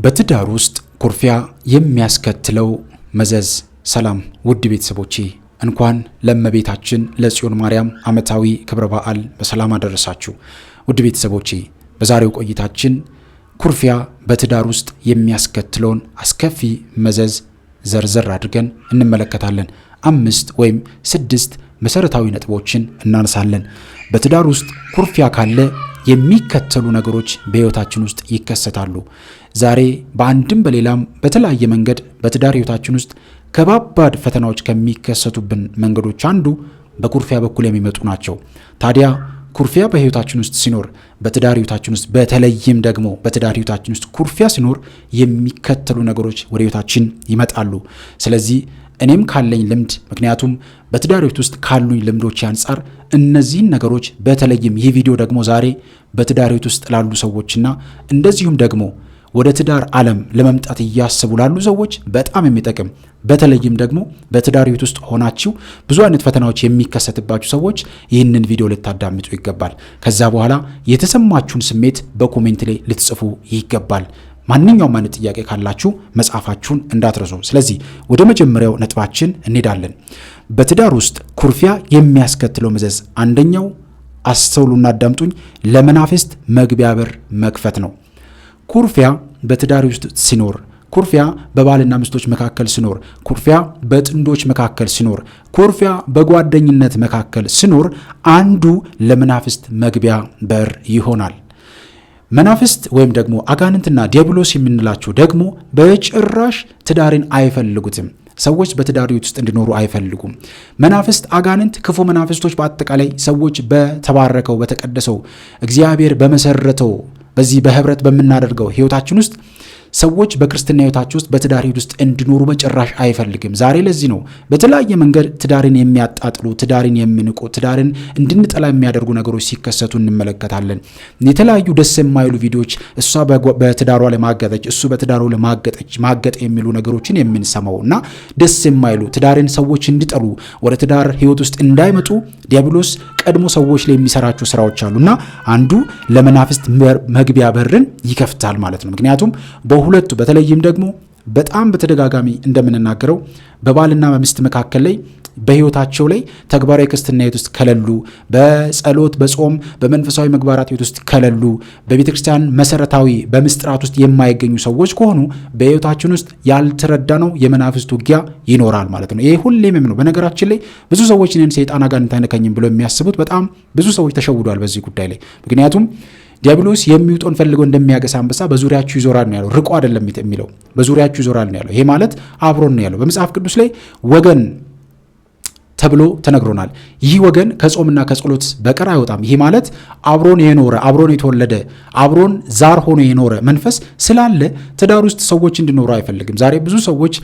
በትዳር ውስጥ ኩርፊያ የሚያስከትለው መዘዝ። ሰላም ውድ ቤተሰቦቼ፣ እንኳን ለእመቤታችን ለጽዮን ማርያም ዓመታዊ ክብረ በዓል በሰላም አደረሳችሁ። ውድ ቤተሰቦቼ፣ በዛሬው ቆይታችን ኩርፊያ በትዳር ውስጥ የሚያስከትለውን አስከፊ መዘዝ ዘርዘር አድርገን እንመለከታለን። 5 ወይም 6 መሰረታዊ ነጥቦችን እናነሳለን። በትዳር ውስጥ ኩርፊያ ካለ የሚከተሉ ነገሮች በሕይወታችን ውስጥ ይከሰታሉ። ዛሬ በአንድም በሌላም በተለያየ መንገድ በትዳር ሕይወታችን ውስጥ ከባባድ ፈተናዎች ከሚከሰቱብን መንገዶች አንዱ በኩርፊያ በኩል የሚመጡ ናቸው። ታዲያ ኩርፊያ በሕይወታችን ውስጥ ሲኖር፣ በትዳር ሕይወታችን ውስጥ በተለይም ደግሞ በትዳር ሕይወታችን ውስጥ ኩርፊያ ሲኖር የሚከተሉ ነገሮች ወደ ሕይወታችን ይመጣሉ። ስለዚህ እኔም ካለኝ ልምድ፣ ምክንያቱም በትዳር ሕይወት ውስጥ ካሉኝ ልምዶች አንጻር እነዚህን ነገሮች በተለይም ይህ ቪዲዮ ደግሞ ዛሬ በትዳር ሕይወት ውስጥ ላሉ ሰዎችና እንደዚሁም ደግሞ ወደ ትዳር ዓለም ለመምጣት እያሰቡ ላሉ ሰዎች በጣም የሚጠቅም፣ በተለይም ደግሞ በትዳር ሕይወት ውስጥ ሆናችሁ ብዙ አይነት ፈተናዎች የሚከሰትባችሁ ሰዎች ይህንን ቪዲዮ ልታዳምጡ ይገባል። ከዛ በኋላ የተሰማችሁን ስሜት በኮሜንት ላይ ልትጽፉ ይገባል። ማንኛውም አይነት ጥያቄ ካላችሁ መጻፋችሁን እንዳትረሱ። ስለዚህ ወደ መጀመሪያው ነጥባችን እንሄዳለን። በትዳር ውስጥ ኩርፊያ የሚያስከትለው መዘዝ፣ አንደኛው አስተውሉና አዳምጡኝ፣ ለመናፍስት መግቢያ በር መክፈት ነው። ኩርፊያ በትዳር ውስጥ ሲኖር፣ ኩርፊያ በባልና ሚስቶች መካከል ሲኖር፣ ኩርፊያ በጥንዶች መካከል ሲኖር፣ ኩርፊያ በጓደኝነት መካከል ሲኖር አንዱ ለመናፍስት መግቢያ በር ይሆናል። መናፍስት ወይም ደግሞ አጋንንትና ዲያብሎስ የምንላቸው ደግሞ በጭራሽ ትዳርን አይፈልጉትም። ሰዎች በትዳር ሕይወት ውስጥ እንዲኖሩ አይፈልጉም። መናፍስት፣ አጋንንት፣ ክፉ መናፍስቶች በአጠቃላይ ሰዎች በተባረከው በተቀደሰው እግዚአብሔር በመሰረተው በዚህ በህብረት በምናደርገው ሕይወታችን ውስጥ ሰዎች በክርስትና ሕይወታቸው ውስጥ በትዳር ሕይወት ውስጥ እንዲኖሩ በጭራሽ አይፈልግም። ዛሬ ለዚህ ነው በተለያየ መንገድ ትዳርን የሚያጣጥሉ፣ ትዳርን የሚንቁ፣ ትዳርን እንድንጠላ የሚያደርጉ ነገሮች ሲከሰቱ እንመለከታለን። የተለያዩ ደስ የማይሉ ቪዲዮዎች፣ እሷ በትዳሯ ላይ ማገጠች፣ እሱ በትዳሩ ላይ ማገጠ የሚሉ ነገሮችን የምንሰማው እና ደስ የማይሉ ትዳርን ሰዎች እንዲጠሉ፣ ወደ ትዳር ሕይወት ውስጥ እንዳይመጡ ዲያብሎስ ቀድሞ ሰዎች ላይ የሚሰራቸው ስራዎች አሉና አንዱ ለመናፍስት መግቢያ በርን ይከፍታል ማለት ነው። ምክንያቱም በሁለቱ በተለይም ደግሞ በጣም በተደጋጋሚ እንደምንናገረው በባልና በሚስት መካከል ላይ በሕይወታቸው ላይ ተግባራዊ ክርስትና ሕይወት ውስጥ ከሌሉ፣ በጸሎት በጾም በመንፈሳዊ ምግባራት ሕይወት ውስጥ ከሌሉ፣ በቤተ ክርስቲያን መሰረታዊ በምስጢራት ውስጥ የማይገኙ ሰዎች ከሆኑ በሕይወታችን ውስጥ ያልተረዳነው የመናፍስት ውጊያ ይኖራል ማለት ነው። ይሄ ሁሌም ነው። በነገራችን ላይ ብዙ ሰዎች እኔን ሰይጣን አጋንንት አይነካኝም ብለው የሚያስቡት በጣም ብዙ ሰዎች ተሸውዷል በዚህ ጉዳይ ላይ። ምክንያቱም ዲያብሎስ የሚውጠውን ፈልገው እንደሚያገሳ አንበሳ በዙሪያችሁ ይዞራል ነው ያለው። ርቆ አይደለም የሚለው፣ በዙሪያችሁ ይዞራል ነው ያለው። ይሄ ማለት አብሮን ነው ያለው። በመጽሐፍ ቅዱስ ላይ ወገን ተብሎ ተነግሮናል። ይህ ወገን ከጾምና ከጸሎት በቀር አይወጣም። ይህ ማለት አብሮን የኖረ፣ አብሮን የተወለደ፣ አብሮን ዛር ሆኖ የኖረ መንፈስ ስላለ ትዳር ውስጥ ሰዎች እንዲኖሩ አይፈልግም። ዛሬ ብዙ ሰዎች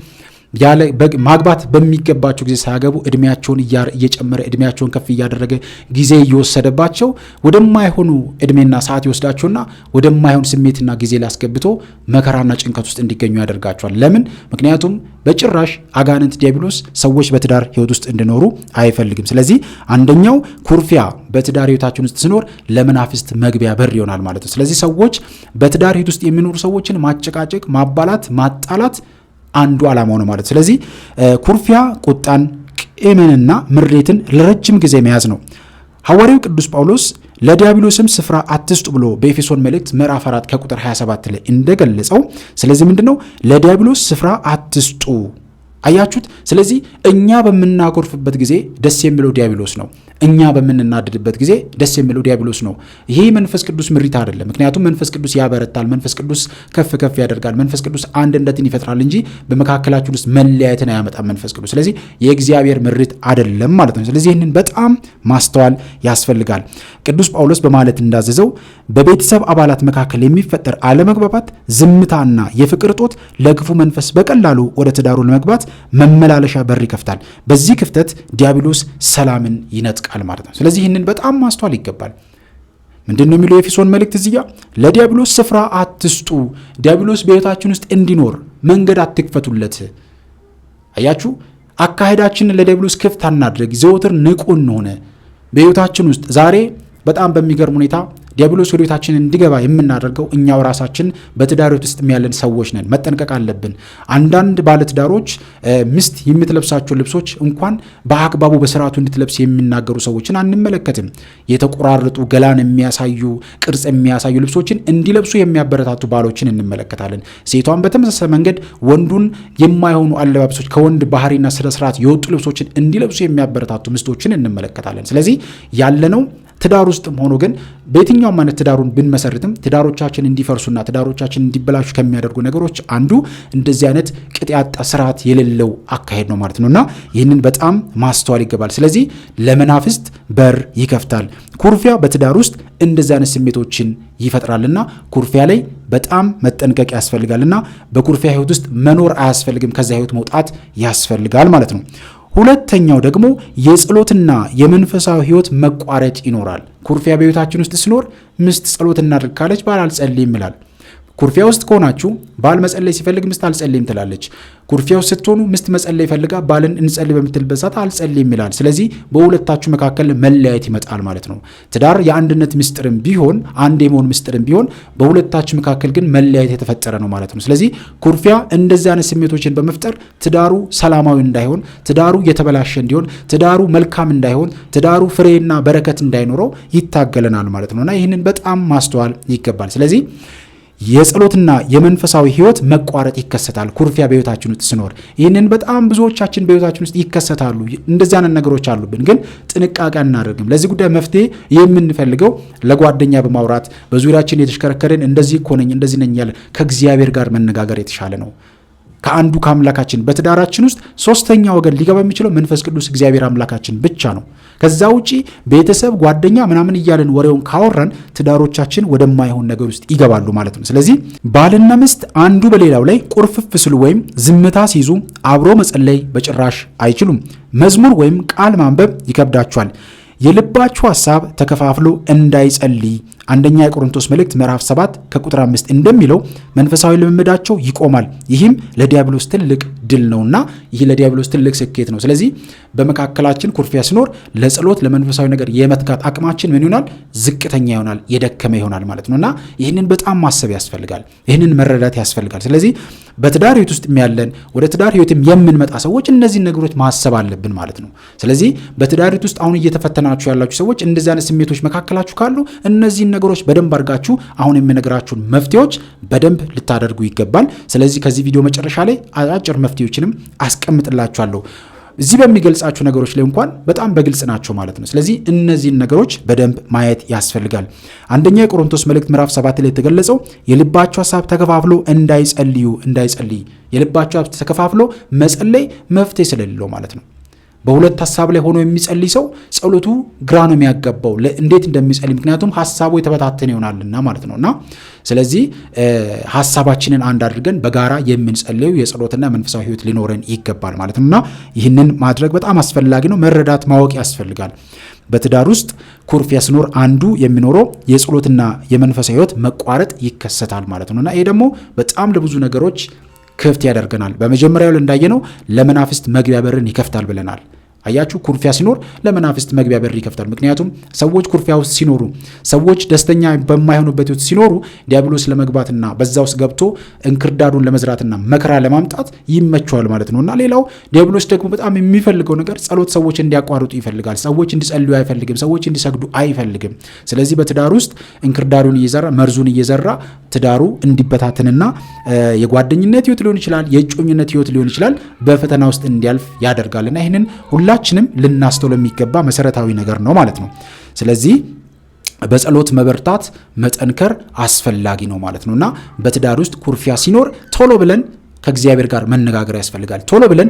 ያለ ማግባት በሚገባቸው ጊዜ ሳያገቡ እድሜያቸውን እየጨመረ እድሜያቸውን ከፍ እያደረገ ጊዜ እየወሰደባቸው ወደማይሆኑ እድሜና ሰዓት ይወስዳቸውና ወደማይሆን ስሜትና ጊዜ ላስገብቶ መከራና ጭንቀት ውስጥ እንዲገኙ ያደርጋቸዋል። ለምን? ምክንያቱም በጭራሽ አጋንንት ዲያብሎስ ሰዎች በትዳር ሕይወት ውስጥ እንዲኖሩ አይፈልግም። ስለዚህ አንደኛው ኩርፊያ በትዳር ሕይወታችን ውስጥ ሲኖር ለመናፍስት መግቢያ በር ይሆናል ማለት ነው። ስለዚህ ሰዎች በትዳር ሕይወት ውስጥ የሚኖሩ ሰዎችን ማጨቃጨቅ፣ ማባላት፣ ማጣላት አንዱ ዓላማው ነው ማለት። ስለዚህ ኩርፊያ ቁጣን፣ ቂምንና ምሬትን ለረጅም ጊዜ መያዝ ነው። ሐዋርያው ቅዱስ ጳውሎስ ለዲያብሎስም ስፍራ አትስጡ ብሎ በኤፌሶን መልእክት ምዕራፍ 4 ከቁጥር 27 ላይ እንደገለጸው፣ ስለዚህ ምንድነው ለዲያብሎስ ስፍራ አትስጡ። አያችሁት? ስለዚህ እኛ በምናኮርፍበት ጊዜ ደስ የሚለው ዲያብሎስ ነው። እኛ በምንናደድበት ጊዜ ደስ የሚለው ዲያብሎስ ነው። ይሄ መንፈስ ቅዱስ ምሪት አይደለም። ምክንያቱም መንፈስ ቅዱስ ያበረታል፣ መንፈስ ቅዱስ ከፍ ከፍ ያደርጋል፣ መንፈስ ቅዱስ አንድነትን ይፈጥራል እንጂ በመካከላችን ውስጥ መለያየትን አያመጣም መንፈስ ቅዱስ። ስለዚህ የእግዚአብሔር ምሪት አይደለም ማለት ነው። ስለዚህ ይህንን በጣም ማስተዋል ያስፈልጋል። ቅዱስ ጳውሎስ በማለት እንዳዘዘው በቤተሰብ አባላት መካከል የሚፈጠር አለመግባባት፣ ዝምታና የፍቅር እጦት ለክፉ መንፈስ በቀላሉ ወደ ትዳሩ ለመግባት መመላለሻ በር ይከፍታል። በዚህ ክፍተት ዲያብሎስ ሰላምን ይነጥቃል ማለት ነው። ስለዚህ ይህንን በጣም ማስተዋል ይገባል። ምንድነው የሚለው የኤፌሶን መልእክት እዚህ ጋር? ለዲያብሎስ ስፍራ አትስጡ። ዲያብሎስ በሕይወታችን ውስጥ እንዲኖር መንገድ አትክፈቱለት። አያችሁ፣ አካሄዳችንን ለዲያብሎስ ክፍት አናድርግ። ዘወትር ንቁ እንሆነ በሕይወታችን ውስጥ ዛሬ በጣም በሚገርም ሁኔታ ዲያብሎስ ወደ ቤታችን እንዲገባ የምናደርገው እኛው ራሳችን በትዳር ውስጥ ያለን ሰዎች ነን። መጠንቀቅ አለብን። አንዳንድ ባለትዳሮች ሚስት የምትለብሳቸው ልብሶች እንኳን በአግባቡ በስርዓቱ እንድትለብስ የሚናገሩ ሰዎችን አንመለከትም። የተቆራረጡ ገላን የሚያሳዩ ቅርጽ የሚያሳዩ ልብሶችን እንዲለብሱ የሚያበረታቱ ባሎችን እንመለከታለን። ሴቷን በተመሳሳይ መንገድ ወንዱን የማይሆኑ አለባበሶች ከወንድ ባህሪና ስነ ስርዓት የወጡ ልብሶችን እንዲለብሱ የሚያበረታቱ ሚስቶችን እንመለከታለን። ስለዚህ ያለነው ትዳር ውስጥም ሆኖ ግን በየትኛውም አይነት ትዳሩን ብንመሰርትም ትዳሮቻችን እንዲፈርሱና ትዳሮቻችን እንዲበላሹ ከሚያደርጉ ነገሮች አንዱ እንደዚህ አይነት ቅጥ ያጣ ስርዓት የሌለው አካሄድ ነው ማለት ነውና ይህንን በጣም ማስተዋል ይገባል። ስለዚህ ለመናፍስት በር ይከፍታል። ኩርፊያ በትዳር ውስጥ እንደዚህ አይነት ስሜቶችን ይፈጥራልና ኩርፊያ ላይ በጣም መጠንቀቅ ያስፈልጋልና በኩርፊያ ህይወት ውስጥ መኖር አያስፈልግም። ከዛ ህይወት መውጣት ያስፈልጋል ማለት ነው። ሁለተኛው ደግሞ የጸሎትና የመንፈሳዊ ህይወት መቋረጥ ይኖራል። ኩርፊያ በህይወታችን ውስጥ ሲኖር ሚስት ጸሎት እናድርግ ካለች ባል አልጸልይም ይላል። ኩርፊያ ውስጥ ከሆናችሁ ባል መጸለይ ሲፈልግ ሚስት አልጸልይም ትላለች። ኩርፊያ ውስጥ ስትሆኑ ሚስት መጸለይ ፈልጋ ባልን እንጸልይ በምትልበት ሰዓት አልጸልይም ይላል። ስለዚህ በሁለታችሁ መካከል መለያየት ይመጣል ማለት ነው። ትዳር የአንድነት ምስጢርም ቢሆን አንድ የመሆን ምስጢርም ቢሆን በሁለታችሁ መካከል ግን መለያየት የተፈጠረ ነው ማለት ነው። ስለዚህ ኩርፊያ እንደዚህ አይነት ስሜቶችን በመፍጠር ትዳሩ ሰላማዊ እንዳይሆን፣ ትዳሩ የተበላሸ እንዲሆን፣ ትዳሩ መልካም እንዳይሆን፣ ትዳሩ ፍሬና በረከት እንዳይኖረው ይታገለናል ማለት ነውና ይህንን በጣም ማስተዋል ይገባል። ስለዚህ የጸሎትና የመንፈሳዊ ህይወት መቋረጥ ይከሰታል ኩርፊያ በህይወታችን ውስጥ ሲኖር። ይህንን በጣም ብዙዎቻችን በህይወታችን ውስጥ ይከሰታሉ። እንደዚህ አይነት ነገሮች አሉብን፣ ግን ጥንቃቄ አናደርግም። ለዚህ ጉዳይ መፍትሄ የምንፈልገው ለጓደኛ በማውራት በዙሪያችን የተሽከረከረን እንደዚህ እኮ ነኝ እንደዚህ ነኝ ያለ ከእግዚአብሔር ጋር መነጋገር የተሻለ ነው። ከአንዱ ከአምላካችን በትዳራችን ውስጥ ሶስተኛ ወገን ሊገባ የሚችለው መንፈስ ቅዱስ እግዚአብሔር አምላካችን ብቻ ነው። ከዛ ውጪ ቤተሰብ፣ ጓደኛ ምናምን እያለን ወሬውን ካወራን ትዳሮቻችን ወደማይሆን ነገር ውስጥ ይገባሉ ማለት ነው። ስለዚህ ባልና ሚስት አንዱ በሌላው ላይ ቁርፍፍ ስሉ ወይም ዝምታ ሲይዙ አብሮ መጸለይ በጭራሽ አይችሉም። መዝሙር ወይም ቃል ማንበብ ይከብዳቸዋል። የልባችሁ ሐሳብ ተከፋፍሎ እንዳይጸልይ አንደኛ የቆሮንቶስ መልእክት ምዕራፍ 7 ከቁጥር 5 እንደሚለው መንፈሳዊ ልምምዳቸው ይቆማል። ይህም ለዲያብሎስ ትልቅ ድል ነውና ይህ ለዲያብሎስ ትልቅ ስኬት ነው። ስለዚህ በመካከላችን ኩርፊያ ሲኖር ለጸሎት ለመንፈሳዊ ነገር የመትጋት አቅማችን ምን ይሆናል? ዝቅተኛ ይሆናል፣ የደከመ ይሆናል ማለት ነውና ይህንን በጣም ማሰብ ያስፈልጋል። ይህንን መረዳት ያስፈልጋል። ስለዚህ በትዳር ህይወት ውስጥ ያለን ወደ ትዳር ህይወትም የምንመጣ ሰዎች እነዚህን ነገሮች ማሰብ አለብን ማለት ነው። ስለዚህ በትዳር ህይወት ውስጥ አሁን እየተፈተናችሁ ያላችሁ ሰዎች እንደዚህ አይነት ስሜቶች መካከላችሁ ካሉ እነዚህን ነገሮች በደንብ አድርጋችሁ አሁን የምነግራችሁን መፍትሄዎች በደንብ ልታደርጉ ይገባል። ስለዚህ ከዚህ ቪዲዮ መጨረሻ ላይ አጭር መፍትሄዎችንም አስቀምጥላችኋለሁ። እዚህ በሚገልጻችሁ ነገሮች ላይ እንኳን በጣም በግልጽ ናቸው ማለት ነው። ስለዚህ እነዚህን ነገሮች በደንብ ማየት ያስፈልጋል። አንደኛ የቆሮንቶስ መልእክት ምዕራፍ 7 ላይ የተገለጸው የልባቸው ሐሳብ ተከፋፍሎ እንዳይጸልይ የልባቸው ሐሳብ ተከፋፍሎ መጸለይ መፍትሄ ስለሌለው ማለት ነው። በሁለት ሐሳብ ላይ ሆኖ የሚጸልይ ሰው ጸሎቱ ግራ ነው የሚያጋባው እንዴት እንደሚጸልይ፣ ምክንያቱም ሐሳቡ የተበታተነ ይሆናልና ማለት ነውና ስለዚህ ሐሳባችንን አንድ አድርገን በጋራ የምንጸልየው የጸሎትና መንፈሳዊ ህይወት ሊኖረን ይገባል ማለት ነውና ይህንን ማድረግ በጣም አስፈላጊ ነው። መረዳት ማወቅ ያስፈልጋል። በትዳር ውስጥ ኩርፊያ ሲኖር አንዱ የሚኖረው የጸሎትና የመንፈሳዊ ህይወት መቋረጥ ይከሰታል ማለት ነውና ይሄ ደግሞ በጣም ለብዙ ነገሮች ክፍት ያደርገናል። በመጀመሪያው ላይ እንዳየነው ለመናፍስት መግቢያ በርን ይከፍታል ብለናል። አያችሁ፣ ኩርፊያ ሲኖር ለመናፍስት መግቢያ በር ይከፍታል። ምክንያቱም ሰዎች ኩርፊያ ውስጥ ሲኖሩ፣ ሰዎች ደስተኛ በማይሆኑበት ውስጥ ሲኖሩ ዲያብሎስ ለመግባትና በዛ ውስጥ ገብቶ እንክርዳዱን ለመዝራትና መከራ ለማምጣት ይመቸዋል ማለት ነውና ሌላው ዲያብሎስ ደግሞ በጣም የሚፈልገው ነገር ጸሎት ሰዎች እንዲያቋርጡ ይፈልጋል። ሰዎች እንዲጸልዩ አይፈልግም። ሰዎች እንዲሰግዱ አይፈልግም። ስለዚህ በትዳር ውስጥ እንክርዳዱን እየዘራ መርዙን እየዘራ ትዳሩ እንዲበታተንና የጓደኝነት ህይወት ሊሆን ይችላል፣ የእጮኝነት ህይወት ሊሆን ይችላል በፈተና ውስጥ እንዲያልፍ ያደርጋልና ይህንን ሁላችንም ልናስተውል የሚገባ መሰረታዊ ነገር ነው ማለት ነው። ስለዚህ በጸሎት መበርታት መጠንከር አስፈላጊ ነው ማለት ነውና በትዳር ውስጥ ኩርፊያ ሲኖር ቶሎ ብለን ከእግዚአብሔር ጋር መነጋገር ያስፈልጋል። ቶሎ ብለን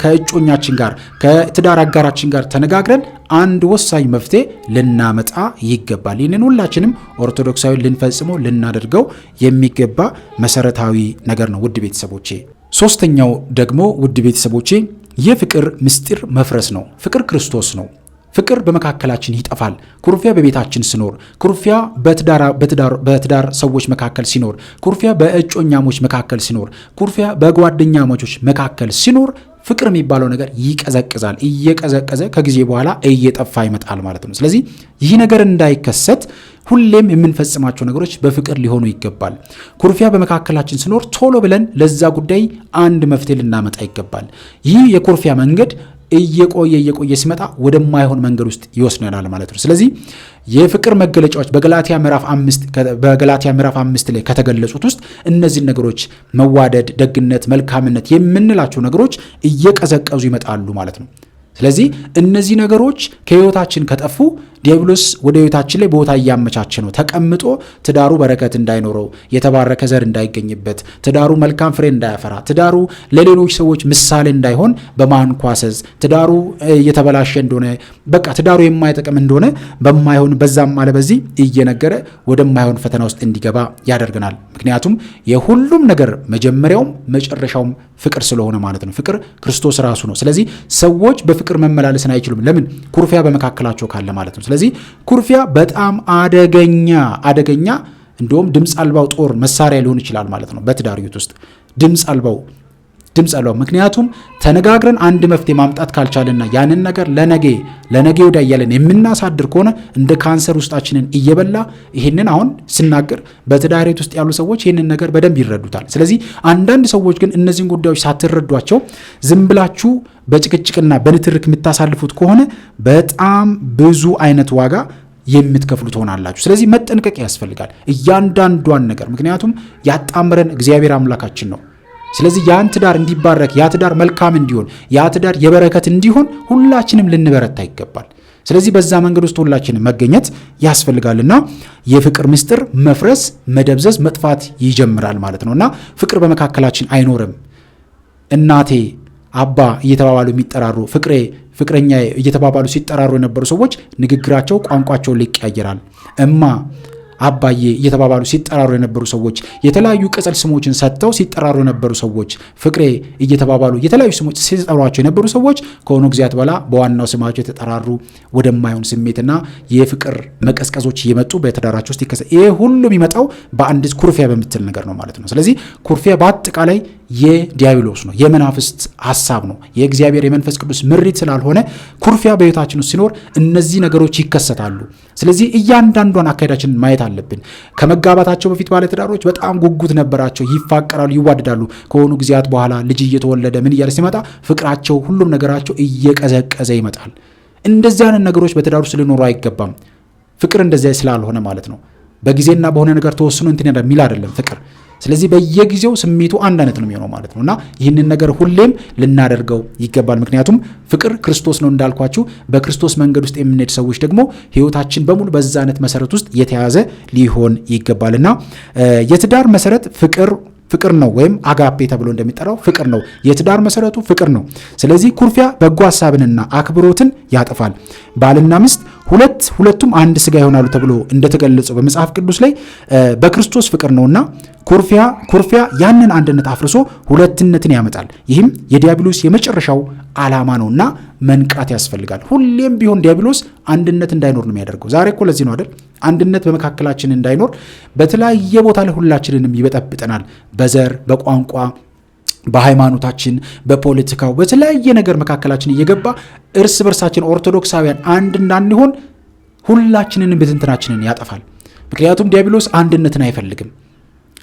ከእጮኛችን ጋር ከትዳር አጋራችን ጋር ተነጋግረን አንድ ወሳኝ መፍትሄ ልናመጣ ይገባል። ይህንን ሁላችንም ኦርቶዶክሳዊ ልንፈጽመው ልናደርገው የሚገባ መሰረታዊ ነገር ነው ውድ ቤተሰቦቼ። ሶስተኛው ደግሞ ውድ ቤተሰቦቼ የፍቅር ምስጢር መፍረስ ነው። ፍቅር ክርስቶስ ነው። ፍቅር በመካከላችን ይጠፋል። ኩርፊያ በቤታችን ሲኖር፣ ኩርፊያ በትዳር ሰዎች መካከል ሲኖር፣ ኩርፊያ በእጮኛሞች መካከል ሲኖር፣ ኩርፊያ በጓደኛሞች መካከል ሲኖር ፍቅር የሚባለው ነገር ይቀዘቅዛል። እየቀዘቀዘ ከጊዜ በኋላ እየጠፋ ይመጣል ማለት ነው። ስለዚህ ይህ ነገር እንዳይከሰት ሁሌም የምንፈጽማቸው ነገሮች በፍቅር ሊሆኑ ይገባል። ኩርፊያ በመካከላችን ሲኖር ቶሎ ብለን ለዛ ጉዳይ አንድ መፍትሄ ልናመጣ ይገባል። ይህ የኩርፊያ መንገድ እየቆየ ሲመጣ ወደማይሆን መንገድ ውስጥ ይወስነናል ማለት ነው። ስለዚህ የፍቅር መገለጫዎች በገላትያ ምዕራፍ 5 ላይ ከተገለጹት ውስጥ እነዚህ ነገሮች መዋደድ፣ ደግነት፣ መልካምነት የምንላቸው ነገሮች እየቀዘቀዙ ይመጣሉ ማለት ነው። ስለዚህ እነዚህ ነገሮች ከህይወታችን ከጠፉ ዲያብሎስ ወደ ህይወታችን ላይ ቦታ እያመቻቸ ነው ተቀምጦ ትዳሩ በረከት እንዳይኖረው፣ የተባረከ ዘር እንዳይገኝበት፣ ትዳሩ መልካም ፍሬ እንዳያፈራ፣ ትዳሩ ለሌሎች ሰዎች ምሳሌ እንዳይሆን በማንኳሰዝ ትዳሩ የተበላሸ እንደሆነ በቃ ትዳሩ የማይጠቅም እንደሆነ በማይሆን በዛም አለ በዚህ እየነገረ ወደማይሆን ፈተና ውስጥ እንዲገባ ያደርገናል። ምክንያቱም የሁሉም ነገር መጀመሪያውም መጨረሻውም ፍቅር ስለሆነ ማለት ነው። ፍቅር ክርስቶስ ራሱ ነው። ስለዚህ ሰዎች በፍቅር መመላለስን አይችሉም። ለምን? ኩርፊያ በመካከላቸው ካለ ማለት ነው። ስለዚህ ኩርፊያ በጣም አደገኛ እንደውም ድምፅ አልባው ጦር መሳሪያ ሊሆን ይችላል ማለት ነው። በትዳር ህይወት ውስጥ ድምፅ አልባው ምክንያቱም ተነጋግረን አንድ መፍትሄ ማምጣት ካልቻለና ያንን ነገር ለነገ ወዲያ እያለን የምናሳድር ከሆነ እንደ ካንሰር ውስጣችንን እየበላ ይህንን አሁን ስናገር በትዳር ህይወት ውስጥ ያሉ ሰዎች ይህንን ነገር በደንብ ይረዱታል። ስለዚህ አንዳንድ ሰዎች ግን እነዚህን ጉዳዮች ሳትረዷቸው ዝም ብላችሁ በጭቅጭቅና በንትርክ የምታሳልፉት ከሆነ በጣም ብዙ አይነት ዋጋ የምትከፍሉ ትሆናላችሁ። ስለዚህ መጠንቀቅ ያስፈልጋል እያንዳንዷን ነገር፣ ምክንያቱም ያጣምረን እግዚአብሔር አምላካችን ነው። ስለዚህ ያን ትዳር እንዲባረክ፣ ያ ትዳር መልካም እንዲሆን፣ ያ ትዳር የበረከት እንዲሆን ሁላችንም ልንበረታ ይገባል። ስለዚህ በዛ መንገድ ውስጥ ሁላችንም መገኘት ያስፈልጋልና የፍቅር ምስጢር መፍረስ፣ መደብዘዝ፣ መጥፋት ይጀምራል ማለት ነውና ፍቅር በመካከላችን አይኖርም። እናቴ አባ እየተባባሉ የሚጠራሩ ፍቅረኛ እየተባባሉ ሲጠራሩ የነበሩ ሰዎች ንግግራቸው፣ ቋንቋቸው ሊቀያየራል። እማ አባዬ እየተባባሉ ሲጠራሩ የነበሩ ሰዎች፣ የተለያዩ ቅጽል ስሞችን ሰጥተው ሲጠራሩ የነበሩ ሰዎች፣ ፍቅሬ እየተባባሉ የተለያዩ ስሞች ሲጠሯቸው የነበሩ ሰዎች ከሆኑ ጊዜያት በኋላ በዋናው ስማቸው የተጠራሩ ወደማይሆን ስሜትና የፍቅር መቀዝቀዞች እየመጡ በትዳራቸው ውስጥ ይከሰታል። ይሄ ሁሉ የሚመጣው በአንድ ኩርፊያ በምትል ነገር ነው ማለት ነው። ስለዚህ ኩርፊያ በአጠቃላይ የዲያብሎስ ነው፣ የመናፍስት ሐሳብ ነው። የእግዚአብሔር የመንፈስ ቅዱስ ምሪት ስላልሆነ ኩርፊያ በሕይወታችን ውስጥ ሲኖር እነዚህ ነገሮች ይከሰታሉ። ስለዚህ እያንዳንዷን አካሄዳችንን ማየት አለብን። ከመጋባታቸው በፊት ባለትዳሮች በጣም ጉጉት ነበራቸው፣ ይፋቀራሉ፣ ይዋደዳሉ። ከሆኑ ጊዜያት በኋላ ልጅ እየተወለደ ምን እያለ ሲመጣ ፍቅራቸው፣ ሁሉም ነገራቸው እየቀዘቀዘ ይመጣል። እንደዚህ አይነት ነገሮች በትዳር ውስጥ ሊኖሩ አይገባም። ፍቅር እንደዚያ ስላልሆነ ማለት ነው። በጊዜና በሆነ ነገር ተወስኖ እንትን የሚል አይደለም ፍቅር። ስለዚህ በየጊዜው ስሜቱ አንድ አይነት ነው የሚሆነው ማለት ነውና ይህንን ነገር ሁሌም ልናደርገው ይገባል። ምክንያቱም ፍቅር ክርስቶስ ነው እንዳልኳችሁ። በክርስቶስ መንገድ ውስጥ የምንሄድ ሰዎች ደግሞ ህይወታችን በሙሉ በዛ አይነት መሰረት ውስጥ የተያዘ ሊሆን ይገባልና የትዳር መሰረት ፍቅር ነው፣ ወይም አጋፔ ተብሎ እንደሚጠራው ፍቅር ነው። የትዳር መሰረቱ ፍቅር ነው። ስለዚህ ኩርፊያ በጎ ሀሳብንና አክብሮትን ያጠፋል። ባልና ሚስት ሁለቱም አንድ ስጋ ይሆናሉ ተብሎ እንደተገለጸው በመጽሐፍ ቅዱስ ላይ በክርስቶስ ፍቅር ነውና ኩርፊያ ያንን አንድነት አፍርሶ ሁለትነትን ያመጣል። ይህም የዲያብሎስ የመጨረሻው ዓላማ ነውና መንቃት ያስፈልጋል። ሁሌም ቢሆን ዲያብሎስ አንድነት እንዳይኖር ነው የሚያደርገው። ዛሬ እኮ ለዚህ ነው አይደል አንድነት በመካከላችን እንዳይኖር በተለያየ ቦታ ላይ ሁላችንንም ይበጠብጠናል። በዘር፣ በቋንቋ፣ በሃይማኖታችን፣ በፖለቲካው፣ በተለያየ ነገር መካከላችን እየገባ እርስ በርሳችን ኦርቶዶክሳውያን አንድ እንዳንሆን ሁላችንንም ብትንትናችንን ያጠፋል። ምክንያቱም ዲያብሎስ አንድነትን አይፈልግም።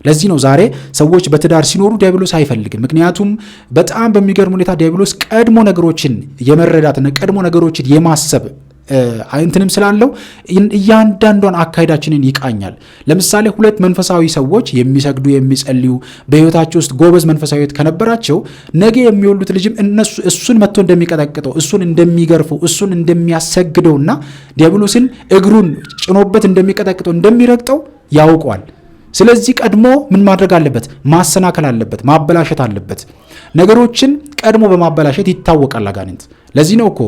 ለዚህ ነው ዛሬ ሰዎች በትዳር ሲኖሩ ዲያብሎስ አይፈልግም። ምክንያቱም በጣም በሚገርም ሁኔታ ዲያብሎስ ቀድሞ ነገሮችን የመረዳትና ቀድሞ ነገሮችን የማሰብ እንትንም ስላለው እያንዳንዷን አካሄዳችንን ይቃኛል። ለምሳሌ ሁለት መንፈሳዊ ሰዎች የሚሰግዱ የሚጸልዩ በህይወታቸው ውስጥ ጎበዝ መንፈሳዊ ህይወት ከነበራቸው ነገ የሚወሉት ልጅም እሱን መጥቶ እንደሚቀጠቅጠው፣ እሱን እንደሚገርፈው፣ እሱን እንደሚያሰግደውና ዲያብሎስን እግሩን ጭኖበት እንደሚቀጠቅጠው እንደሚረግጠው ያውቋል። ስለዚህ ቀድሞ ምን ማድረግ አለበት? ማሰናከል አለበት፣ ማበላሸት አለበት። ነገሮችን ቀድሞ በማበላሸት ይታወቃል አጋንንት። ለዚህ ነው እኮ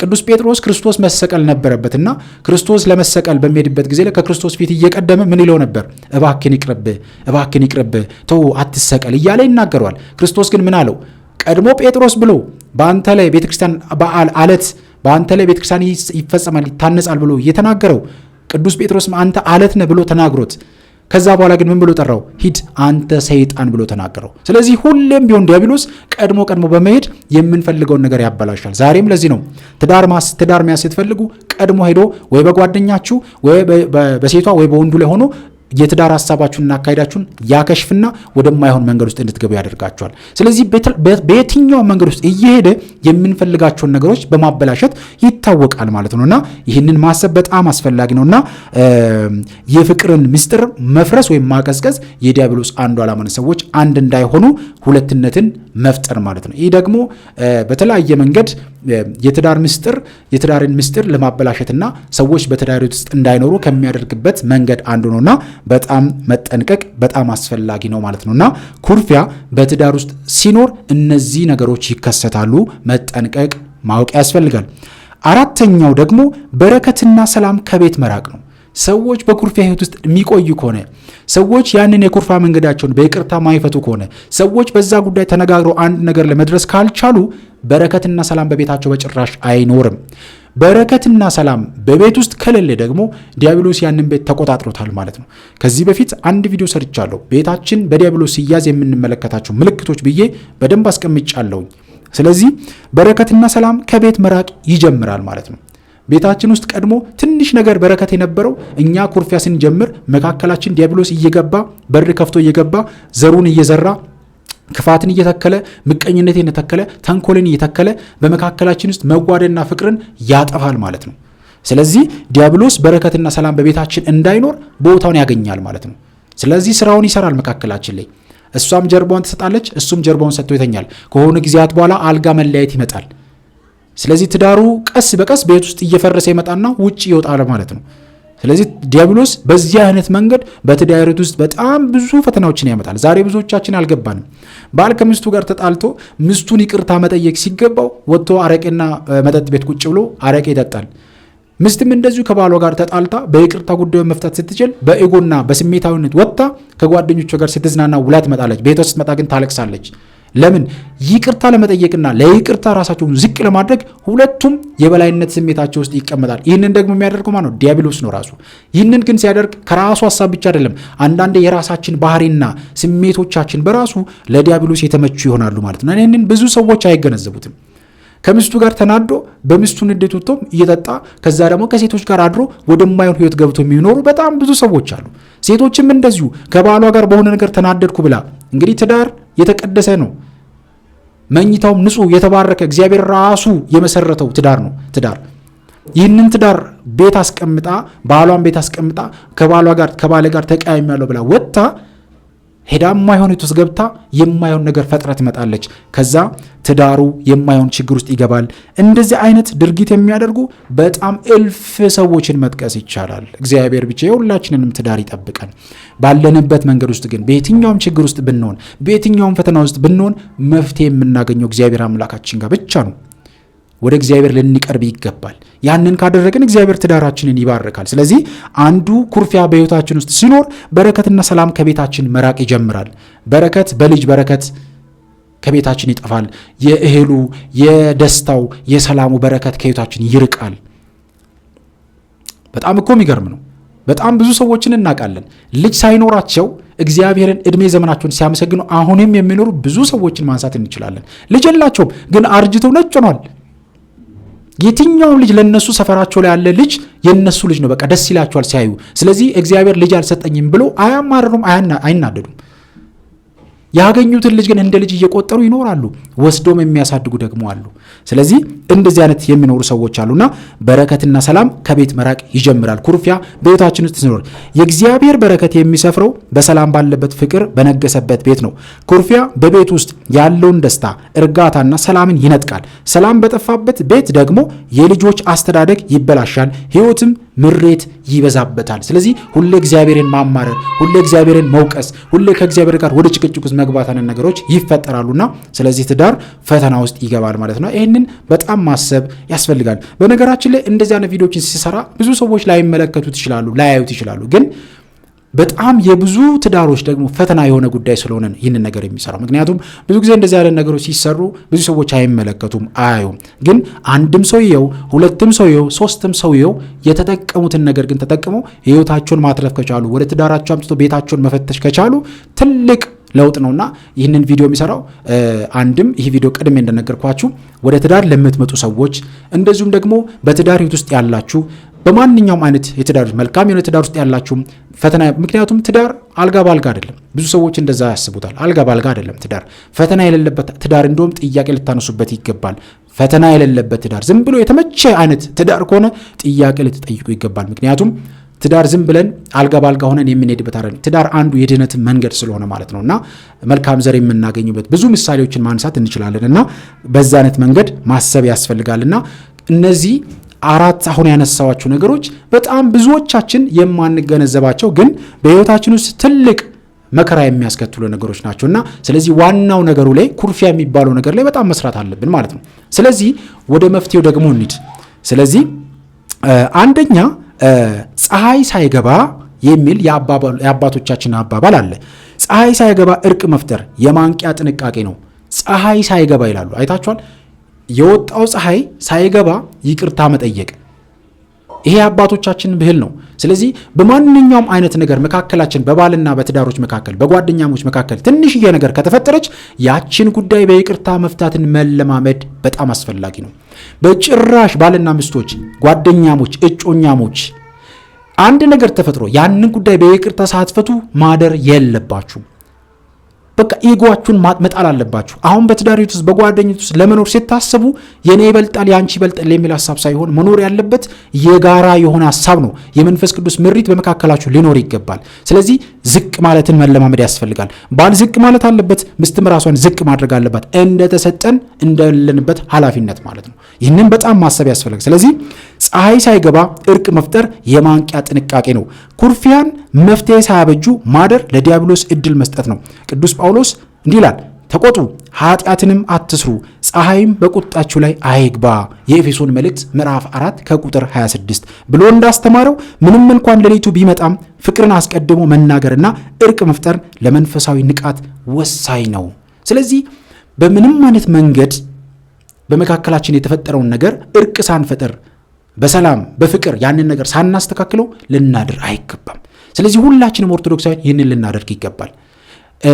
ቅዱስ ጴጥሮስ ክርስቶስ መሰቀል ነበረበትና ክርስቶስ ለመሰቀል በሚሄድበት ጊዜ ከክርስቶስ ፊት እየቀደመ ምን ይለው ነበር? እባክን ይቅርብ፣ ተው አትሰቀል እያለ ይናገረዋል። ክርስቶስ ግን ምን አለው? ቀድሞ ጴጥሮስ ብሎ በአንተ ላይ ቤተክርስቲያን አለት በአንተ ላይ ቤተክርስቲያን ይፈጸማል ይታነጻል ብሎ እየተናገረው ቅዱስ ጴጥሮስ አንተ አለት ነህ ብሎ ተናግሮት ከዛ በኋላ ግን ምን ብሎ ጠራው? ሂድ አንተ ሰይጣን ብሎ ተናገረው። ስለዚህ ሁሌም ቢሆን ዲያብሎስ ቀድሞ በመሄድ የምንፈልገውን ነገር ያበላሻል። ዛሬም ለዚህ ነው ትዳር መያዝ ስትፈልጉ ቀድሞ ሄዶ ወይ በጓደኛችሁ ወይ በሴቷ ወይ በወንዱ ላይ ሆኖ የትዳር ሐሳባችሁንና አካሄዳችሁን ያከሽፍና ወደማይሆን መንገድ ውስጥ እንድትገቡ ያደርጋችኋል። ስለዚህ በየትኛው መንገድ ውስጥ እየሄደ የምንፈልጋቸውን ነገሮች በማበላሸት ይታወቃል ማለት ነውና ይህንን ማሰብ በጣም አስፈላጊ ነውና የፍቅርን ምስጢር መፍረስ ወይም ማቀዝቀዝ የዲያብሎስ አንዱ ዓላማ ነው። ሰዎች አንድ እንዳይሆኑ ሁለትነትን መፍጠር ማለት ነው። ይህ ደግሞ በተለያየ መንገድ የትዳርን ምስጢር ለማበላሸትና ሰዎች በትዳር ውስጥ እንዳይኖሩ ከሚያደርግበት መንገድ አንዱ ነውና በጣም መጠንቀቅ በጣም አስፈላጊ ነው ማለት ነውና ኩርፊያ በትዳር ውስጥ ሲኖር እነዚህ ነገሮች ይከሰታሉ። መጠንቀቅ ማወቅ ያስፈልጋል። አራተኛው ደግሞ በረከትና ሰላም ከቤት መራቅ ነው። ሰዎች በኩርፊያ ህይወት ውስጥ የሚቆዩ ከሆነ ሰዎች ያንን የኩርፊያ መንገዳቸውን በይቅርታ ማይፈቱ ከሆነ ሰዎች በዛ ጉዳይ ተነጋግረው አንድ ነገር ለመድረስ ካልቻሉ በረከትና ሰላም በቤታቸው በጭራሽ አይኖርም። በረከትና ሰላም በቤት ውስጥ ከሌለ ደግሞ ዲያብሎስ ያንን ቤት ተቆጣጥሮታል ማለት ነው። ከዚህ በፊት አንድ ቪዲዮ ሰርቻለሁ። ቤታችን በዲያብሎስ ሲያዝ የምንመለከታቸው ምልክቶች ብዬ በደንብ አስቀምጫለሁኝ። ስለዚህ በረከትና ሰላም ከቤት መራቅ ይጀምራል ማለት ነው። ቤታችን ውስጥ ቀድሞ ትንሽ ነገር በረከት የነበረው እኛ ኩርፊያ ስንጀምር መካከላችን ዲያብሎስ እየገባ በር ከፍቶ እየገባ ዘሩን እየዘራ ክፋትን እየተከለ ምቀኝነትን እየተከለ ተንኮልን እየተከለ በመካከላችን ውስጥ መዋደድና ፍቅርን ያጠፋል ማለት ነው። ስለዚህ ዲያብሎስ በረከትና ሰላም በቤታችን እንዳይኖር ቦታውን ያገኛል ማለት ነው። ስለዚህ ስራውን ይሰራል መካከላችን ላይ። እሷም ጀርባውን ትሰጣለች፣ እሱም ጀርባውን ሰጥቶ ይተኛል። ከሆነ ጊዜያት በኋላ አልጋ መለያየት ይመጣል። ስለዚህ ትዳሩ ቀስ በቀስ ቤት ውስጥ እየፈረሰ ይመጣና ውጭ ይወጣል ማለት ነው። ስለዚህ ዲያብሎስ በዚህ አይነት መንገድ በትዳር ውስጥ በጣም ብዙ ፈተናዎችን ያመጣል። ዛሬ ብዙዎቻችን አልገባንም። ባል ከሚስቱ ጋር ተጣልቶ ሚስቱን ይቅርታ መጠየቅ ሲገባው ወጥቶ አረቄና መጠጥ ቤት ቁጭ ብሎ አረቄ ይጠጣል። ሚስትም እንደዚሁ ከባሏ ጋር ተጣልታ በይቅርታ ጉዳዩን መፍታት ስትችል በኤጎና በስሜታዊነት ወጥታ ከጓደኞቿ ጋር ስትዝናና ውላ ትመጣለች። ቤቷ ስትመጣ ግን ታለቅሳለች። ለምን? ይቅርታ ለመጠየቅና ለይቅርታ ራሳቸውን ዝቅ ለማድረግ ሁለቱም የበላይነት ስሜታቸው ውስጥ ይቀመጣል። ይህንን ደግሞ የሚያደርገው ማነው? ዲያብሎስ ነው ራሱ። ይህንን ግን ሲያደርግ ከራሱ ሀሳብ ብቻ አይደለም። አንዳንዴ የራሳችን ባህሪና ስሜቶቻችን በራሱ ለዲያብሎስ የተመቹ ይሆናሉ ማለት ነው። ይህንን ብዙ ሰዎች አይገነዘቡትም። ከሚስቱ ጋር ተናዶ በሚስቱ ንዴት ወጥቶ እየጠጣ ከዛ ደግሞ ከሴቶች ጋር አድሮ ወደማይሆን ህይወት ገብቶ የሚኖሩ በጣም ብዙ ሰዎች አሉ። ሴቶችም እንደዚሁ ከባሏ ጋር በሆነ ነገር ተናደድኩ ብላ እንግዲህ ትዳር የተቀደሰ ነው። መኝታውም ንጹህ የተባረከ እግዚአብሔር ራሱ የመሰረተው ትዳር ነው። ትዳር ይህንን ትዳር ቤት አስቀምጣ ባሏን ቤት አስቀምጣ ከባለ ጋር ተቀያይማለሁ ብላ ወጥታ ሄዳ የማይሆን ህይወት ውስጥ ገብታ የማይሆን ነገር ፈጥራ ትመጣለች። ከዛ ትዳሩ የማይሆን ችግር ውስጥ ይገባል። እንደዚህ አይነት ድርጊት የሚያደርጉ በጣም እልፍ ሰዎችን መጥቀስ ይቻላል። እግዚአብሔር ብቻ የሁላችንንም ትዳር ይጠብቀን። ባለንበት መንገድ ውስጥ ግን በየትኛውም ችግር ውስጥ ብንሆን፣ በየትኛውም ፈተና ውስጥ ብንሆን መፍትሄ የምናገኘው እግዚአብሔር አምላካችን ጋር ብቻ ነው። ወደ እግዚአብሔር ልንቀርብ ይገባል። ያንን ካደረግን እግዚአብሔር ትዳራችንን ይባርካል። ስለዚህ አንዱ ኩርፊያ በህይወታችን ውስጥ ሲኖር በረከትና ሰላም ከቤታችን መራቅ ይጀምራል። በረከት በልጅ በረከት ከቤታችን ይጠፋል። የእህሉ፣ የደስታው፣ የሰላሙ በረከት ከህይወታችን ይርቃል። በጣም እኮ የሚገርም ነው። በጣም ብዙ ሰዎችን እናውቃለን ልጅ ሳይኖራቸው እግዚአብሔርን እድሜ ዘመናቸውን ሲያመሰግኑ አሁንም የሚኖሩ ብዙ ሰዎችን ማንሳት እንችላለን። ልጅ የላቸውም ግን አርጅተው ነጭ ሆኗል። የትኛውም ልጅ ለነሱ ሰፈራቸው ላይ ያለ ልጅ የነሱ ልጅ ነው። በቃ ደስ ይላቸዋል ሲያዩ። ስለዚህ እግዚአብሔር ልጅ አልሰጠኝም ብሎ አያማርሩም፣ አይናደዱም። ያገኙትን ልጅ ግን እንደ ልጅ እየቆጠሩ ይኖራሉ። ወስዶም የሚያሳድጉ ደግሞ አሉ። ስለዚህ እንደዚህ አይነት የሚኖሩ ሰዎች አሉና በረከትና ሰላም ከቤት መራቅ ይጀምራል። ኩርፊያ በቤታችን ውስጥ ሲኖር የእግዚአብሔር በረከት የሚሰፍረው በሰላም ባለበት ፍቅር በነገሰበት ቤት ነው። ኩርፊያ በቤት ውስጥ ያለውን ደስታ፣ እርጋታና ሰላምን ይነጥቃል። ሰላም በጠፋበት ቤት ደግሞ የልጆች አስተዳደግ ይበላሻል፣ ሕይወትም ምሬት ይበዛበታል። ስለዚህ ሁሌ እግዚአብሔርን ማማረር፣ ሁሌ እግዚአብሔርን መውቀስ፣ ሁሌ ከእግዚአብሔር ጋር ወደ ጭቅጭቅ ውስጥ መግባት አይነት ነገሮች ይፈጠራሉና ስለዚህ ትዳር ፈተና ውስጥ ይገባል ማለት ነው። ይህንን በጣም ማሰብ ያስፈልጋል። በነገራችን ላይ እንደዚህ አይነት ቪዲዮዎችን ሲሰራ ብዙ ሰዎች ላይመለከቱት ይችላሉ፣ ላያዩት ይችላሉ። ግን በጣም የብዙ ትዳሮች ደግሞ ፈተና የሆነ ጉዳይ ስለሆነ ይህንን ነገር የሚሰራው። ምክንያቱም ብዙ ጊዜ እንደዚህ ያለ ነገሮች ሲሰሩ ብዙ ሰዎች አይመለከቱም፣ አያዩም። ግን አንድም ሰውየው፣ ሁለትም ሰውየው፣ ሶስትም ሰውየው የተጠቀሙትን ነገር ግን ተጠቅመው ህይወታቸውን ማትረፍ ከቻሉ፣ ወደ ትዳራቸው አምጥቶ ቤታቸውን መፈተሽ ከቻሉ ትልቅ ለውጥ ነውና ይህንን ቪዲዮ የሚሰራው አንድም ይህ ቪዲዮ ቀድሜ እንደነገርኳችሁ ወደ ትዳር ለምትመጡ ሰዎች፣ እንደዚሁም ደግሞ በትዳር ህይወት ውስጥ ያላችሁ በማንኛውም አይነት የትዳር መልካም የሆነ ትዳር ውስጥ ያላችሁ ፈተና። ምክንያቱም ትዳር አልጋ ባልጋ አይደለም። ብዙ ሰዎች እንደዛ ያስቡታል። አልጋ ባልጋ አይደለም ትዳር። ፈተና የሌለበት ትዳር እንደውም ጥያቄ ልታነሱበት ይገባል። ፈተና የሌለበት ትዳር፣ ዝም ብሎ የተመቸ አይነት ትዳር ከሆነ ጥያቄ ልትጠይቁ ይገባል። ምክንያቱም ትዳር ዝም ብለን አልጋ ባልጋ ሆነን የምንሄድበት አይደለም። ትዳር አንዱ የድህነት መንገድ ስለሆነ ማለት ነውና መልካም ዘር የምናገኝበት ብዙ ምሳሌዎችን ማንሳት እንችላለንና በዛ አይነት መንገድ ማሰብ ያስፈልጋልና እነዚህ አራት አሁን ያነሳዋቸው ነገሮች በጣም ብዙዎቻችን የማንገነዘባቸው ግን በህይወታችን ውስጥ ትልቅ መከራ የሚያስከትሉ ነገሮች ናቸውና ስለዚህ ዋናው ነገሩ ላይ ኩርፊያ የሚባለው ነገር ላይ በጣም መስራት አለብን ማለት ነው። ስለዚህ ወደ መፍትሄው ደግሞ እንሂድ። ስለዚህ አንደኛ ፀሐይ ሳይገባ የሚል የአባቶቻችን አባባል አለ። ፀሐይ ሳይገባ እርቅ መፍጠር የማንቂያ ጥንቃቄ ነው። ፀሐይ ሳይገባ ይላሉ። አይታችኋል? የወጣው ፀሐይ ሳይገባ ይቅርታ መጠየቅ፣ ይሄ አባቶቻችን ብሂል ነው። ስለዚህ በማንኛውም አይነት ነገር መካከላችን በባልና በትዳሮች መካከል በጓደኛሞች መካከል ትንሽዬ ነገር ከተፈጠረች ያችን ጉዳይ በይቅርታ መፍታትን መለማመድ በጣም አስፈላጊ ነው። በጭራሽ ባልና ሚስቶች፣ ጓደኛሞች፣ እጮኛሞች አንድ ነገር ተፈጥሮ ያንን ጉዳይ በይቅርታ ሳትፈቱ ማደር የለባችሁ። በቃ ኢጎአችሁን መጣል አለባችሁ። አሁን በትዳር ውስጥ በጓደኝነት ውስጥ ለመኖር ሲታሰቡ የኔ ይበልጣል ያንቺ ይበልጣል የሚል ሐሳብ ሳይሆን መኖር ያለበት የጋራ የሆነ ሐሳብ ነው። የመንፈስ ቅዱስ ምሪት በመካከላችሁ ሊኖር ይገባል። ስለዚህ ዝቅ ማለትን መለማመድ ያስፈልጋል። ባል ዝቅ ማለት አለበት፣ ሚስትም ራሷን ዝቅ ማድረግ አለባት። እንደተሰጠን እንደለንበት ኃላፊነት ማለት ነው። ይህንን በጣም ማሰብ ያስፈልጋል። ስለዚህ ፀሐይ ሳይገባ እርቅ መፍጠር የማንቂያ ጥንቃቄ ነው። ኩርፊያን መፍትሄ ሳያበጁ ማደር ለዲያብሎስ እድል መስጠት ነው። ቅዱስ ጳውሎስ እንዲህ ይላል፣ ተቆጡ ኃጢአትንም አትስሩ፣ ፀሐይም በቁጣችሁ ላይ አይግባ። የኤፌሶን መልእክት ምዕራፍ 4 ከቁጥር 26 ብሎ እንዳስተማረው ምንም እንኳን ሌሊቱ ቢመጣም ፍቅርን አስቀድሞ መናገርና እርቅ መፍጠር ለመንፈሳዊ ንቃት ወሳኝ ነው። ስለዚህ በምንም አይነት መንገድ በመካከላችን የተፈጠረውን ነገር እርቅ ሳንፈጥር በሰላም በፍቅር ያንን ነገር ሳናስተካክለው ልናድር አይገባም። ስለዚህ ሁላችንም ኦርቶዶክሳውያን ይህንን ልናደርግ ይገባል።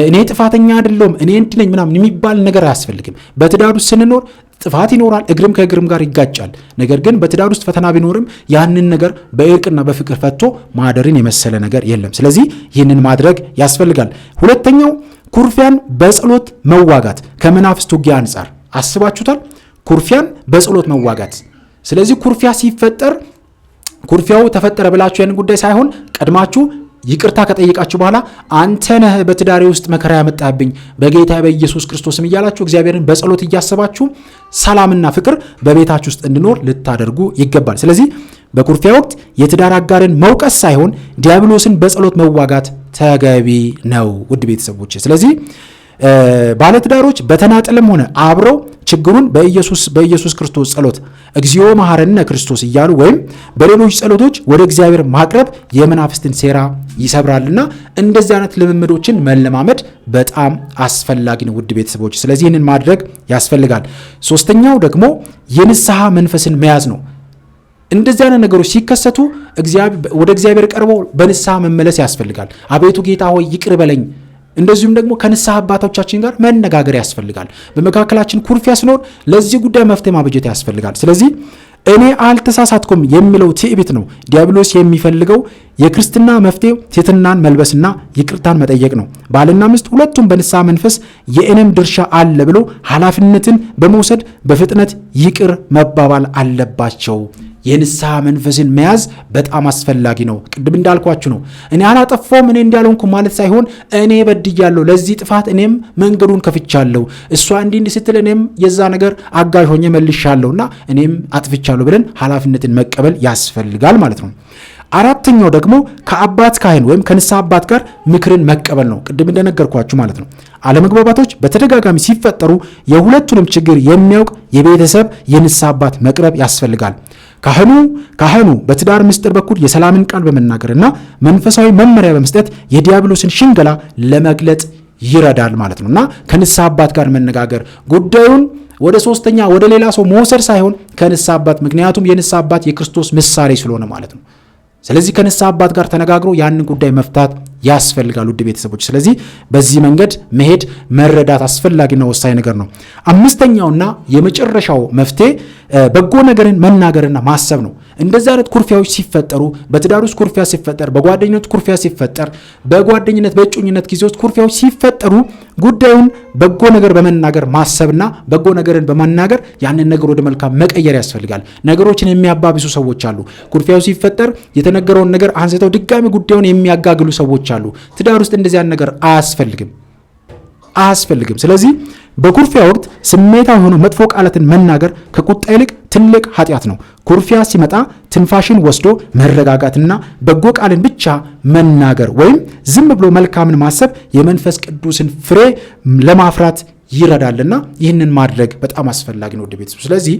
እኔ ጥፋተኛ አይደለሁም እኔ እንትን ነኝ ምናምን የሚባል ነገር አያስፈልግም። በትዳር ውስጥ ስንኖር ጥፋት ይኖራል፣ እግርም ከእግርም ጋር ይጋጫል። ነገር ግን በትዳር ውስጥ ፈተና ቢኖርም ያንን ነገር በእርቅና በፍቅር ፈቶ ማደርን የመሰለ ነገር የለም። ስለዚህ ይህንን ማድረግ ያስፈልጋል። ሁለተኛው ኩርፊያን በጸሎት መዋጋት ከመናፍስት ውጊያ አንጻር አስባችሁታል? ኩርፊያን በጸሎት መዋጋት። ስለዚህ ኩርፊያ ሲፈጠር ኩርፊያው ተፈጠረ ብላችሁ ያን ጉዳይ ሳይሆን ቀድማችሁ ይቅርታ ከጠየቃችሁ በኋላ አንተ ነህ በትዳሬ ውስጥ መከራ ያመጣብኝ በጌታ በኢየሱስ ክርስቶስም እያላችሁ እግዚአብሔርን በጸሎት እያሰባችሁ ሰላምና ፍቅር በቤታችሁ ውስጥ እንዲኖር ልታደርጉ ይገባል። ስለዚህ በኩርፊያ ወቅት የትዳር አጋርን መውቀስ ሳይሆን ዲያብሎስን በጸሎት መዋጋት ተገቢ ነው። ውድ ቤተሰቦች፣ ስለዚህ ባለትዳሮች በተናጠልም ሆነ አብረው ችግሩን በኢየሱስ ክርስቶስ ጸሎት እግዚኦ መሐረነ ክርስቶስ እያሉ ወይም በሌሎች ጸሎቶች ወደ እግዚአብሔር ማቅረብ የመናፍስትን ሴራ ይሰብራልና እንደዚህ አይነት ልምምዶችን መለማመድ በጣም አስፈላጊ ነው። ውድ ቤተሰቦች፣ ስለዚህ ይህንን ማድረግ ያስፈልጋል። ሶስተኛው ደግሞ የንስሐ መንፈስን መያዝ ነው። እንደዚህ አይነት ነገሮች ሲከሰቱ ወደ እግዚአብሔር ቀርቦ በንስሐ መመለስ ያስፈልጋል። አቤቱ ጌታ ሆይ ይቅር በለኝ። እንደዚሁም ደግሞ ከንስሐ አባቶቻችን ጋር መነጋገር ያስፈልጋል። በመካከላችን ኩርፊያ ሲኖር ለዚህ ጉዳይ መፍትሄ ማበጀት ያስፈልጋል። ስለዚህ እኔ አልተሳሳትኩም የሚለው ትዕቢት ነው። ዲያብሎስ የሚፈልገው የክርስትና መፍትሄ ትሕትናን መልበስና ይቅርታን መጠየቅ ነው። ባልና ሚስት ሁለቱም በንስሐ መንፈስ የእኔም ድርሻ አለ ብሎ ኃላፊነትን በመውሰድ በፍጥነት ይቅር መባባል አለባቸው። የንስሐ መንፈስን መያዝ በጣም አስፈላጊ ነው። ቅድም እንዳልኳችሁ ነው። እኔ አላጠፋውም እኔ እንዳልሆንኩ ማለት ሳይሆን እኔ በድያለሁ፣ ለዚህ ጥፋት እኔም መንገዱን ከፍቻለሁ፣ እሷ እንዲህ ስትል እኔም የዛ ነገር አጋዥ ሆኜ መልሻለሁና እኔም አጥፍቻለሁ ብለን ኃላፊነትን መቀበል ያስፈልጋል ማለት ነው። አራተኛው ደግሞ ከአባት ካህን ወይም ከንስሐ አባት ጋር ምክርን መቀበል ነው። ቅድም እንደነገርኳችሁ ማለት ነው። አለመግባባቶች በተደጋጋሚ ሲፈጠሩ የሁለቱንም ችግር የሚያውቅ የቤተሰብ የንስሐ አባት መቅረብ ያስፈልጋል። ካህኑ በትዳር ምስጢር በኩል የሰላምን ቃል በመናገርና መንፈሳዊ መመሪያ በመስጠት የዲያብሎስን ሽንገላ ለመግለጥ ይረዳል ማለት ነውና ከንስሐ አባት ጋር መነጋገር ጉዳዩን ወደ ሶስተኛ ወደ ሌላ ሰው መውሰድ ሳይሆን ከንስሐ አባት ምክንያቱም የንስሐ አባት የክርስቶስ ምሳሌ ስለሆነ ማለት ነው። ስለዚህ ከንስሐ አባት ጋር ተነጋግሮ ያንን ጉዳይ መፍታት ያስፈልጋል ውድ ቤተሰቦች። ስለዚህ በዚህ መንገድ መሄድ መረዳት አስፈላጊና ወሳኝ ነገር ነው። አምስተኛውና የመጨረሻው መፍትሄ በጎ ነገርን መናገርና ማሰብ ነው። እንደዚህ አይነት ኩርፊያዎች ሲፈጠሩ፣ በትዳር ውስጥ ኩርፊያ ሲፈጠር፣ በጓደኝነት ኩርፊያ ሲፈጠር፣ በጓደኝነት በእጮኝነት ጊዜ ውስጥ ኩርፊያዎች ሲፈጠሩ ጉዳዩን በጎ ነገር በመናገር ማሰብና በጎ ነገርን በመናገር ያንን ነገር ወደ መልካም መቀየር ያስፈልጋል። ነገሮችን የሚያባብሱ ሰዎች አሉ። ኩርፊያው ሲፈጠር የተነገረውን ነገር አንስተው ድጋሚ ጉዳዩን የሚያጋግሉ ሰዎች አሉ። ትዳር ውስጥ እንደዚያን ነገር አያስፈልግም። ስለዚህ በኩርፊያ ወቅት ስሜታዊ ሆኖ መጥፎ ቃላትን መናገር ከቁጣ ይልቅ ትልቅ ኃጢአት ነው። ኩርፊያ ሲመጣ ትንፋሽን ወስዶ መረጋጋትና በጎ ቃልን ብቻ መናገር ወይም ዝም ብሎ መልካምን ማሰብ የመንፈስ ቅዱስን ፍሬ ለማፍራት ይረዳልና ይህንን ማድረግ በጣም አስፈላጊ ነው ውድ ቤተሰብ። ስለዚህ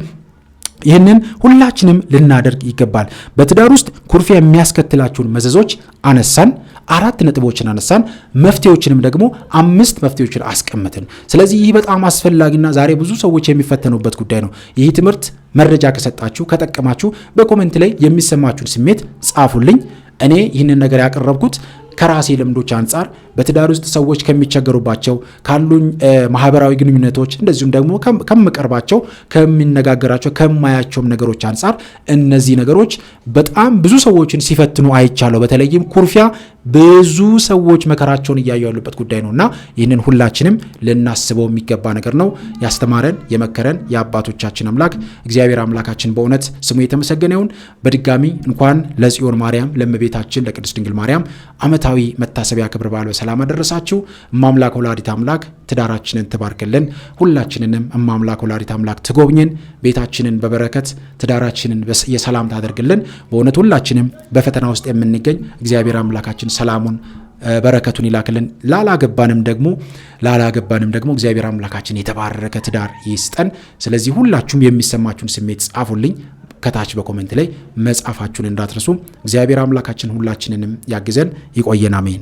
ይህንን ሁላችንም ልናደርግ ይገባል። በትዳር ውስጥ ኩርፊያ የሚያስከትላቸውን መዘዞች አነሳን፣ 4 ነጥቦችን አነሳን። መፍትሄዎችንም ደግሞ 5 መፍትሄዎችን አስቀምጥን። ስለዚህ ይህ በጣም አስፈላጊና ዛሬ ብዙ ሰዎች የሚፈተኑበት ጉዳይ ነው። ይህ ትምህርት መረጃ ከሰጣችሁ ከጠቀማችሁ በኮሜንት ላይ የሚሰማችሁን ስሜት ጻፉልኝ። እኔ ይህንን ነገር ያቀረብኩት ከራሴ ልምዶች አንጻር በትዳር ውስጥ ሰዎች ከሚቸገሩባቸው ካሉኝ ማህበራዊ ግንኙነቶች እንደዚሁም ደግሞ ከምቀርባቸው ከሚነጋገራቸው ከማያቸውም ነገሮች አንጻር እነዚህ ነገሮች በጣም ብዙ ሰዎችን ሲፈትኑ አይቻለሁ። በተለይም ኩርፊያ ብዙ ሰዎች መከራቸውን እያዩ ያሉበት ጉዳይ ነውና ይህንን ሁላችንም ልናስበው የሚገባ ነገር ነው። ያስተማረን የመከረን የአባቶቻችን አምላክ እግዚአብሔር አምላካችን በእውነት ስሙ የተመሰገነ ይሁን። በድጋሚ እንኳን ለጽዮን ማርያም ለእመቤታችን ለቅድስት ድንግል ማርያም ዓመታዊ መታሰቢያ ክብረ በዓል በሰላም አደረሳችሁ። እማምላክ ወላዲተ አምላክ ትዳራችንን ትባርክልን። ሁላችንንም እማምላክ ወላዲተ አምላክ ትጎብኝን። ቤታችንን በበረከት ትዳራችንን የሰላም ታደርግልን። በእውነት ሁላችንም በፈተና ውስጥ የምንገኝ እግዚአብሔር አምላካችን ሰላሙን በረከቱን ይላክልን። ላላገባንም ደግሞ እግዚአብሔር አምላካችን የተባረከ ትዳር ይስጠን። ስለዚህ ሁላችሁም የሚሰማችሁን ስሜት ጻፉልኝ። ከታች በኮሜንት ላይ መጻፋችሁን እንዳትረሱ። እግዚአብሔር አምላካችን ሁላችንንም ያግዘን። ይቆየን። አሜን።